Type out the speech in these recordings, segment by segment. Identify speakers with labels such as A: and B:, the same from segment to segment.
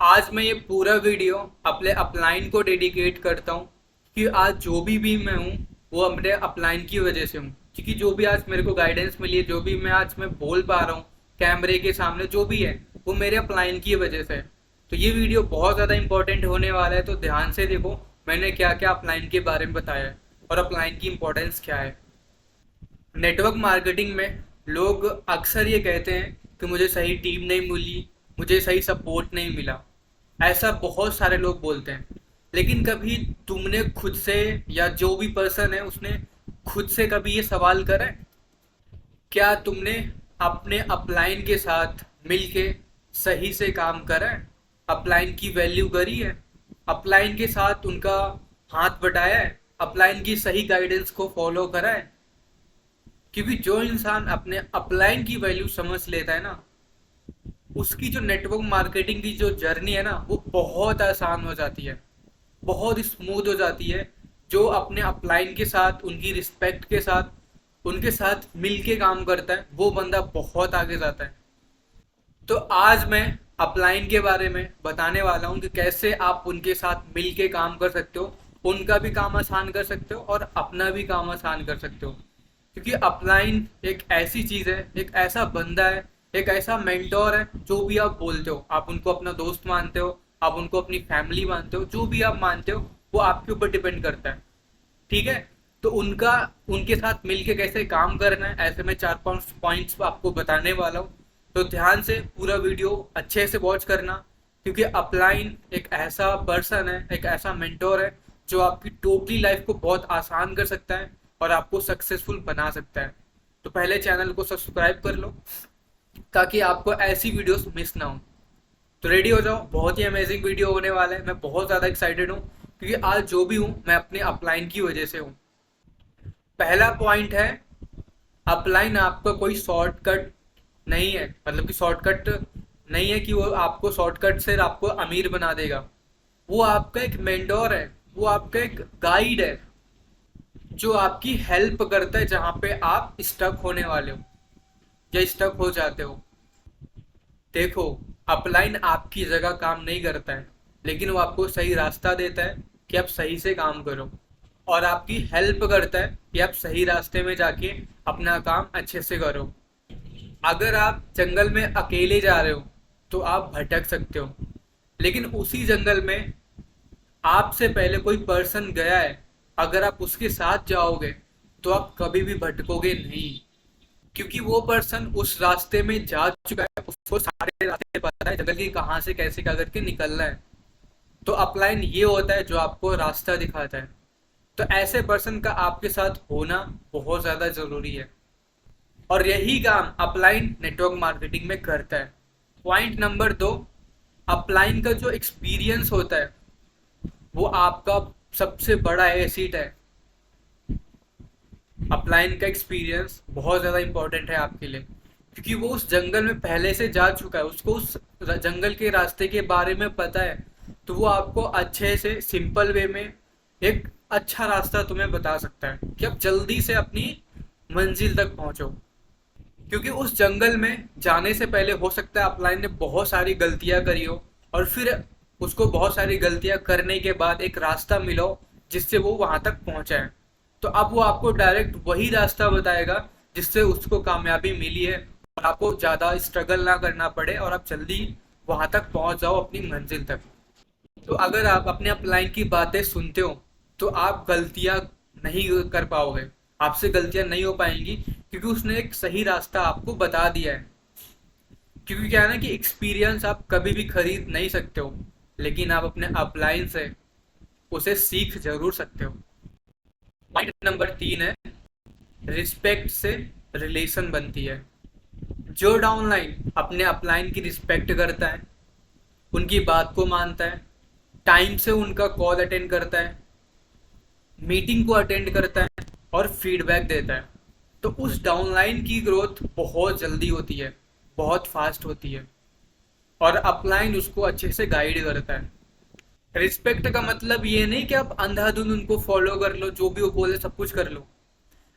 A: आज मैं ये पूरा वीडियो अपने अपलाइन को डेडिकेट करता हूँ कि आज जो भी मैं हूँ वो अपने अपलाइन की वजह से हूँ। क्योंकि जो भी आज मेरे को गाइडेंस मिली है, जो भी मैं बोल पा रहा हूँ कैमरे के सामने, जो भी है वो मेरे अपलाइन की वजह से है। तो ये वीडियो बहुत ज़्यादा इंपॉर्टेंट होने वाला है, तो ध्यान से देखो मैंने क्या क्या अपलाइन के बारे में बताया है और अपलाइन की इंपॉर्टेंस क्या है। नेटवर्क मार्केटिंग में लोग अक्सर ये कहते हैं कि मुझे सही टीम नहीं मिली, मुझे सही सपोर्ट नहीं मिला। ऐसा बहुत सारे लोग बोलते हैं, लेकिन कभी तुमने खुद से या जो भी पर्सन है उसने खुद से कभी ये सवाल करा है, क्या तुमने अपने अपलाइन के साथ मिलके सही से काम करा है, अपलाइन की वैल्यू करी है, अपलाइन के साथ उनका हाथ बटाया है, अपलाइन की सही गाइडेंस को फॉलो करा है। क्योंकि जो इंसान अपने अपलाइन की वैल्यू समझ लेता है ना, उसकी जो नेटवर्क मार्केटिंग की जो जर्नी है ना वो बहुत आसान हो जाती है, बहुत स्मूथ हो जाती है। जो अपने अपलाइन के साथ, उनकी रिस्पेक्ट के साथ, उनके साथ मिलके काम करता है, वो बंदा बहुत आगे जाता है। तो आज मैं अपलाइन के बारे में बताने वाला हूँ कि कैसे आप उनके साथ मिलके काम कर सकते हो, उनका भी काम आसान कर सकते हो और अपना भी काम आसान कर सकते हो। क्योंकि अपलाइन एक ऐसी चीज़ है, एक ऐसा बंदा है, एक ऐसा मेंटोर है। जो भी आप बोलते हो, आप उनको अपना दोस्त मानते हो, आप उनको अपनी फैमिली मानते हो, जो भी आप मानते हो वो आपके ऊपर डिपेंड करता है। ठीक है। तो उनका उनके साथ मिलके कैसे काम करना है, ऐसे मैं 4-5 पॉइंट्स आपको बताने वाला हूँ। तो ध्यान से पूरा वीडियो अच्छे से वॉच करना, क्योंकि अपलाइन एक ऐसा पर्सन है, एक ऐसा मेंटोर है जो आपकी टोटली लाइफ को बहुत आसान कर सकता है और आपको सक्सेसफुल बना सकता है। तो पहले चैनल को सब्सक्राइब कर लो ताकि आपको ऐसी वीडियोस मिस ना हो। तो रेडी हो जाओ, बहुत ही अमेजिंग वीडियो होने वाला है। मैं बहुत ज़्यादा एक्साइटेड हूँ क्योंकि आज जो भी हूँ मैं अपने अपलाइन की वजह से हूँ। पहला पॉइंट है, अपलाइन आपका कोई शॉर्टकट नहीं है। मतलब कि शॉर्टकट नहीं है कि वो आपको शॉर्टकट से आपको अमीर बना देगा। वो आपका एक मेंटोर है, वो आपका एक गाइड है जो आपकी हेल्प करता है जहाँ पे आप स्टक होने वाले हो या स्टक हो जाते हो। देखो, अपलाइन आपकी जगह काम नहीं करता है, लेकिन वो आपको सही रास्ता देता है कि आप सही से काम करो, और आपकी हेल्प करता है कि आप सही रास्ते में जाके अपना काम अच्छे से करो। अगर आप जंगल में अकेले जा रहे हो तो आप भटक सकते हो, लेकिन उसी जंगल में आपसे पहले कोई पर्सन गया है, अगर आप उसके साथ जाओगे तो आप कभी भी भटकोगे नहीं। क्योंकि वो पर्सन उस रास्ते में जा चुका है, उसको सारे रास्ते पता है, जंगल की कहाँ से कैसे क्या करके निकलना है। तो अपलाइन ये होता है जो आपको रास्ता दिखाता है। तो ऐसे पर्सन का आपके साथ होना बहुत ज़्यादा ज़रूरी है, और यही काम अपलाइन नेटवर्क मार्केटिंग में करता है। पॉइंट नंबर 2, अपलाइन का जो एक्सपीरियंस होता है वो आपका सबसे बड़ा एसेट है। अपलाइन का एक्सपीरियंस बहुत ज़्यादा इंपॉर्टेंट है आपके लिए, क्योंकि वो उस जंगल में पहले से जा चुका है, उसको उस जंगल के रास्ते के बारे में पता है। तो वो आपको अच्छे से सिंपल वे में एक अच्छा रास्ता तुम्हें बता सकता है कि आप जल्दी से अपनी मंजिल तक पहुंचो। क्योंकि उस जंगल में जाने से पहले हो सकता है अपलाइन ने बहुत सारी गलतियां करी हो, और फिर उसको बहुत सारी गलतियां करने के बाद एक रास्ता मिला हो जिससे वो वहां तक पहुंचा है। तो अब वो आपको डायरेक्ट वही रास्ता बताएगा जिससे उसको कामयाबी मिली है, और आपको ज़्यादा स्ट्रगल ना करना पड़े और आप जल्दी वहां तक पहुंच जाओ अपनी मंजिल तक। तो अगर आप अपने अपलाइन की बातें सुनते हो तो आप गलतियां नहीं कर पाओगे, आपसे गलतियां नहीं हो पाएंगी, क्योंकि उसने एक सही रास्ता आपको बता दिया है। क्योंकि क्या है ना कि एक्सपीरियंस आप कभी भी खरीद नहीं सकते हो, लेकिन आप अपने अपलाइन से उसे सीख जरूर सकते हो। पॉइंट नंबर 3 है, रिस्पेक्ट से रिलेशन बनती है। जो डाउनलाइन अपने अपलाइन की रिस्पेक्ट करता है, उनकी बात को मानता है, टाइम से उनका कॉल अटेंड करता है, मीटिंग को अटेंड करता है और फीडबैक देता है, तो उस डाउनलाइन की ग्रोथ बहुत जल्दी होती है, बहुत फास्ट होती है, और अपलाइन उसको अच्छे से गाइड करता है। रिस्पेक्ट का मतलब ये नहीं कि आप अंधाधुंध उनको फॉलो कर लो, जो भी वो बोले सब कुछ कर लो।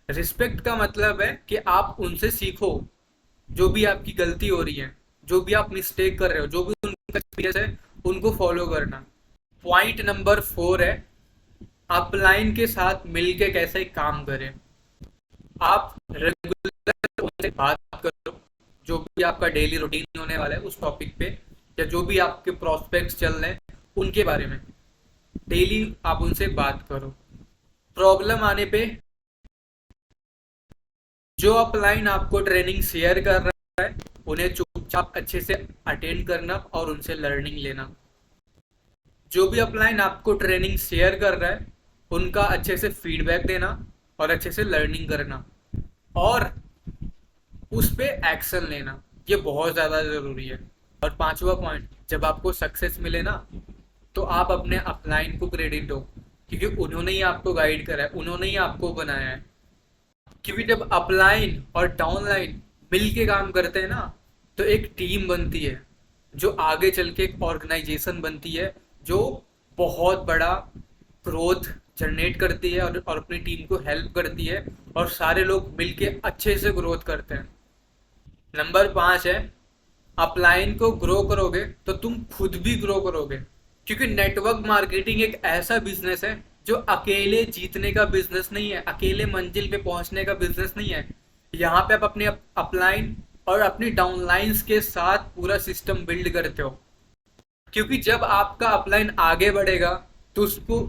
A: रिस्पेक्ट का मतलब है कि आप उनसे सीखो, जो भी आपकी गलती हो रही है, जो भी आप मिस्टेक कर रहे हो, जो भी उनका एक्सपीरियंस है उनको फॉलो करना। पॉइंट नंबर 4 है अपलाइन के साथ मिलके कैसे काम करें। आप रेगुलर उनसे बात करो, जो भी आपका डेली रूटीन होने वाला है उस टॉपिक पे, या जो भी आपके प्रोस्पेक्ट्स चल रहे हैं उनके बारे में डेली आप उनसे बात करो। प्रॉब्लम आने पे जो अपलाइन आपको ट्रेनिंग शेयर कर रहा है उन्हें चुपचाप अच्छे से अटेंड करना और उनसे लर्निंग लेना। जो भी अपलाइन आपको ट्रेनिंग शेयर कर रहा है उनका अच्छे से फीडबैक देना और अच्छे से लर्निंग करना और उस पे एक्शन लेना, ये बहुत ज़्यादा ज़रूरी है। और पांचवा पॉइंट, जब आपको सक्सेस मिले ना तो आप अपने अपलाइन को क्रेडिट दो, क्योंकि उन्होंने ही आपको गाइड करा है, उन्होंने ही आपको बनाया है। क्योंकि जब अपलाइन और डाउनलाइन मिल के काम करते हैं ना तो एक टीम बनती है जो आगे चल के एक ऑर्गेनाइजेशन बनती है जो बहुत बड़ा ग्रोथ जनरेट करती है और अपनी टीम को हेल्प करती है और सारे लोग मिलके अच्छे से ग्रोथ करते हैं। नंबर 5 है अपलाइन को ग्रो करोगे तो तुम खुद भी ग्रो करोगे, क्योंकि नेटवर्क मार्केटिंग एक ऐसा बिजनेस है जो अकेले जीतने का बिजनेस नहीं है, अकेले मंजिल पे पहुंचने का बिजनेस नहीं है। यहाँ पे आप अपने अपलाइन और अपनी डाउनलाइंस के साथ पूरा सिस्टम बिल्ड करते हो, क्योंकि जब आपका अपलाइन आगे बढ़ेगा तो उसको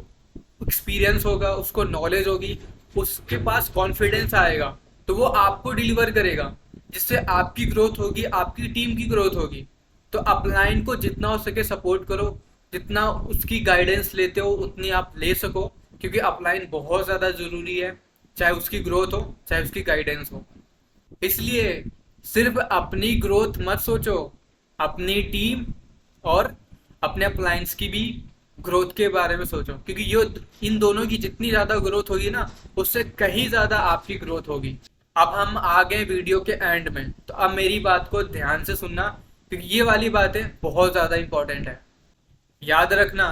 A: एक्सपीरियंस होगा, उसको नॉलेज होगी, उसके पास कॉन्फिडेंस आएगा, तो वो आपको डिलीवर करेगा जिससे आपकी ग्रोथ होगी, आपकी टीम की ग्रोथ होगी। तो अपलाइन को जितना हो सके सपोर्ट करो, जितना उसकी गाइडेंस लेते हो उतनी आप ले सको, क्योंकि अपलाइन बहुत ज़्यादा ज़रूरी है, चाहे उसकी ग्रोथ हो चाहे उसकी गाइडेंस हो। इसलिए सिर्फ अपनी ग्रोथ मत सोचो, अपनी टीम और अपने अपलाइंस की भी ग्रोथ के बारे में सोचो, क्योंकि ये इन दोनों की जितनी ज़्यादा ग्रोथ होगी ना उससे कहीं ज़्यादा आपकी ग्रोथ होगी। अब हम आ गए वीडियो के एंड में, तो अब मेरी बात को ध्यान से सुनना, क्योंकि ये वाली बातें बहुत ज़्यादा इंपॉर्टेंट है। याद रखना,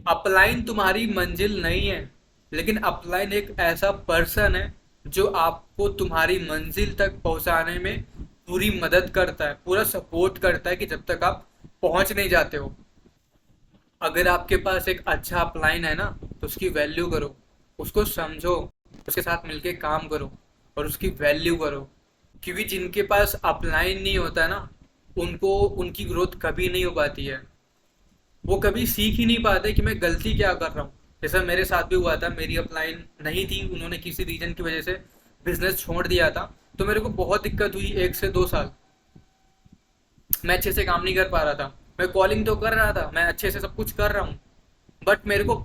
A: अपलाइन तुम्हारी मंजिल नहीं है, लेकिन अपलाइन एक ऐसा पर्सन है जो आपको तुम्हारी मंजिल तक पहुंचाने में पूरी मदद करता है, पूरा सपोर्ट करता है कि जब तक आप पहुंच नहीं जाते हो। अगर आपके पास एक अच्छा अपलाइन है ना तो उसकी वैल्यू करो, उसको समझो, उसके साथ मिलके काम करो और उसकी वैल्यू करो, क्योंकि जिनके पास अपलाइन नहीं होता ना उनको उनकी ग्रोथ कभी नहीं हो पाती है। वो कभी सीख ही नहीं पाते कि मैं गलती क्या कर रहा हूँ। जैसा मेरे साथ भी हुआ था, मेरी अपलाइन नहीं थी, उन्होंने किसी रीजन की वजह से बिजनेस छोड़ दिया था, तो मेरे को बहुत दिक्कत हुई 1 से 2 साल। मैं अच्छे से काम नहीं कर पा रहा था, मैं कॉलिंग तो कर रहा था, मैं अच्छे से सब कुछ कर रहा हूँ, बट मेरे को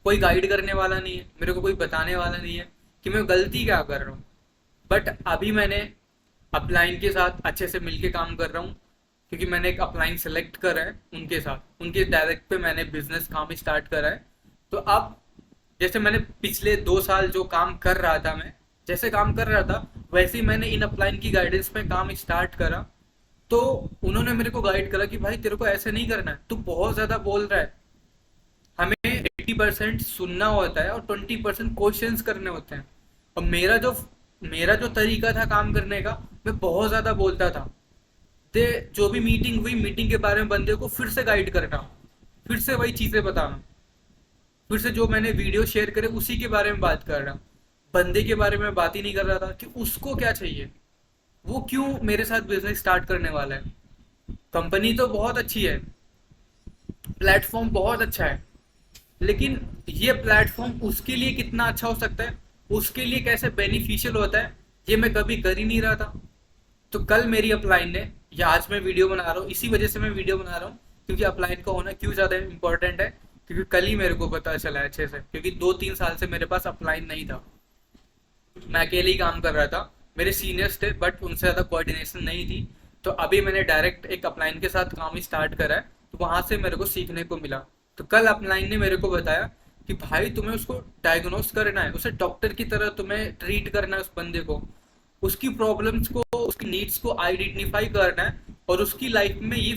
A: कोई गाइड करने वाला नहीं है, मेरे को कोई बताने वाला नहीं है कि मैं गलती क्या कर रहा हूँ। बट अभी मैंने अपलाइन के साथ अच्छे से मिलके काम कर रहा हूँ, क्योंकि मैंने एक अपलाइन सेलेक्ट करा है, उनके साथ उनके डायरेक्ट पे मैंने बिजनेस काम स्टार्ट करा है। तो अब जैसे मैंने पिछले 2 साल जो काम कर रहा था, मैं जैसे काम कर रहा था वैसे ही मैंने इन अपलाइन की गाइडेंस में काम स्टार्ट करा। तो उन्होंने मेरे को गाइड करा कि भाई तेरे को ऐसे नहीं करना है, तू बहुत ज़्यादा बोल रहा है। हमें 80% सुनना होता है और 20% क्वेश्चंस करने होते हैं। और मेरा जो तरीका था काम करने का, मैं बहुत ज़्यादा बोलता था। ते जो भी मीटिंग हुई, मीटिंग के बारे में बंदे को फिर से गाइड करना, फिर से वही चीज़ें बताना, फिर से जो मैंने वीडियो शेयर करे उसी के बारे में बात कर रहा। बंदे के बारे में बात ही नहीं कर रहा था कि उसको क्या चाहिए, वो क्यों मेरे साथ बिजनेस स्टार्ट करने वाला है। कंपनी तो बहुत अच्छी है, प्लेटफॉर्म बहुत अच्छा है, लेकिन ये प्लेटफॉर्म उसके लिए कितना अच्छा हो सकता है, उसके लिए कैसे बेनिफिशियल होता है, ये मैं कभी कर ही नहीं रहा था। तो कल मेरी अपलाइन ने, या आज मैं वीडियो बना रहा हूँ, इसी वजह से मैं वीडियो बना रहा हूँ, क्योंकि अपलाइन का होना क्यों ज़्यादा इंपॉर्टेंट है, क्योंकि कल ही मेरे को पता चला है अच्छे से, क्योंकि 2-3 साल से मेरे पास अपलाइन नहीं था, मैं अकेले ही काम कर रहा था। मेरे सीनियर्स थे बट उनसे ज़्यादा कोऑर्डिनेशन नहीं थी। तो अभी मैंने डायरेक्ट एक अपलाइन के साथ काम स्टार्ट करा है, तो वहाँ से मेरे को सीखने को मिला। तो कल अपलाइन ने मेरे को बताया कि भाई तुम्हें उसको डायग्नोस करना है, उसे डॉक्टर की तरह तुम्हें ट्रीट करना है, उस बंदे को, उसकी प्रॉब्लम्स को, उसकी नीड्स को आइडेंटिफाई करना है, और उसकी लाइफ में ये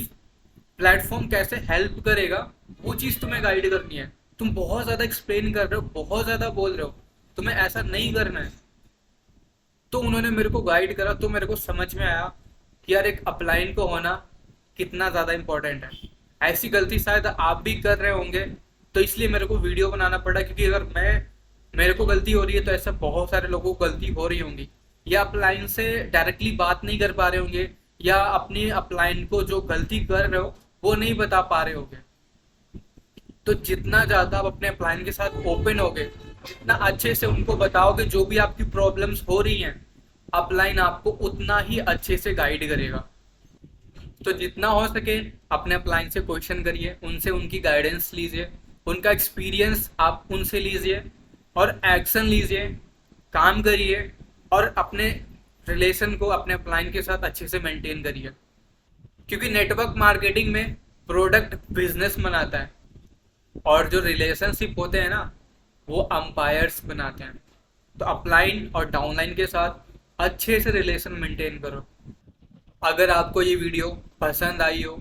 A: प्लेटफॉर्म कैसे हेल्प करेगा वो चीज़ तुम्हें गाइड करनी है। तुम बहुत ज़्यादा एक्सप्लेन कर रहे हो, बहुत ज़्यादा बोल रहे हो, तुम्हें ऐसा नहीं करना है। तो उन्होंने मेरे को गाइड करा, तो मेरे को समझ में आया कि यार एक अपलाइन को होना कितना ज़्यादा इम्पोर्टेंट है। ऐसी गलती शायद आप भी कर रहे होंगे, तो इसलिए मेरे को वीडियो बनाना पड़ा, क्योंकि अगर मेरे को गलती हो रही है तो ऐसा बहुत सारे लोगों को गलती हो रही होंगी, या अपलाइन से डायरेक्टली बात नहीं कर पा रहे होंगे, या अपनी अपलाइन को जो गलती कर रहे हो वो नहीं बता पा रहे होंगे। तो जितना ज़्यादा आप अपने अपलाइन के साथ ओपन होगे, जितना अच्छे से उनको बताओगे जो भी आपकी प्रॉब्लम्स हो रही हैं, अपलाइन आपको उतना ही अच्छे से गाइड करेगा। तो जितना हो सके अपने अपलाइन से क्वेश्चन करिए, उनसे उनकी गाइडेंस लीजिए, उनका एक्सपीरियंस आप उनसे लीजिए और एक्शन लीजिए, काम करिए और अपने रिलेशन को अपने अपलाइन के साथ अच्छे से मेंटेन करिए। क्योंकि नेटवर्क मार्केटिंग में प्रोडक्ट बिजनेस बनाता है, और जो रिलेशनशिप होते हैं ना, वो अंपायर्स बनाते हैं। तो अपलाइन और डाउनलाइन के साथ अच्छे से रिलेशन मेंटेन करो। अगर आपको ये वीडियो पसंद आई हो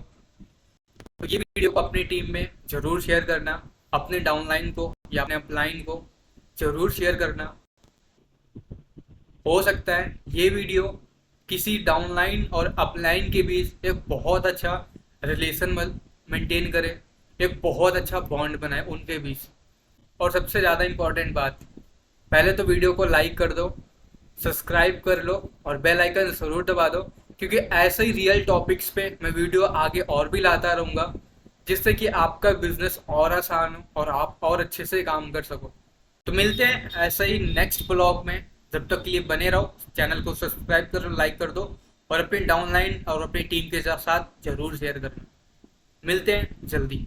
A: तो ये वीडियो को अपनी टीम में ज़रूर शेयर करना, अपने डाउनलाइन को या अपने अपलाइन को ज़रूर शेयर करना। हो सकता है ये वीडियो किसी डाउनलाइन और अपलाइन के बीच एक बहुत अच्छा रिलेशन मेंटेन करे, एक बहुत अच्छा बॉन्ड बनाए उनके बीच। और सबसे ज़्यादा इम्पोर्टेंट बात, पहले तो वीडियो को लाइक कर दो, सब्सक्राइब कर लो और बेल आइकन ज़रूर दबा दो, क्योंकि ऐसे ही रियल टॉपिक्स पे मैं वीडियो आगे और भी लाता रहूँगा, जिससे कि आपका बिजनेस और आसान हो और आप और अच्छे से काम कर सको। तो मिलते हैं ऐसे ही नेक्स्ट ब्लॉग में। जब तक के लिए बने रहो, चैनल को सब्सक्राइब करो, लाइक कर दो और अपनी डाउनलाइन और अपनी टीम के साथ ज़रूर शेयर करना। मिलते हैं जल्दी।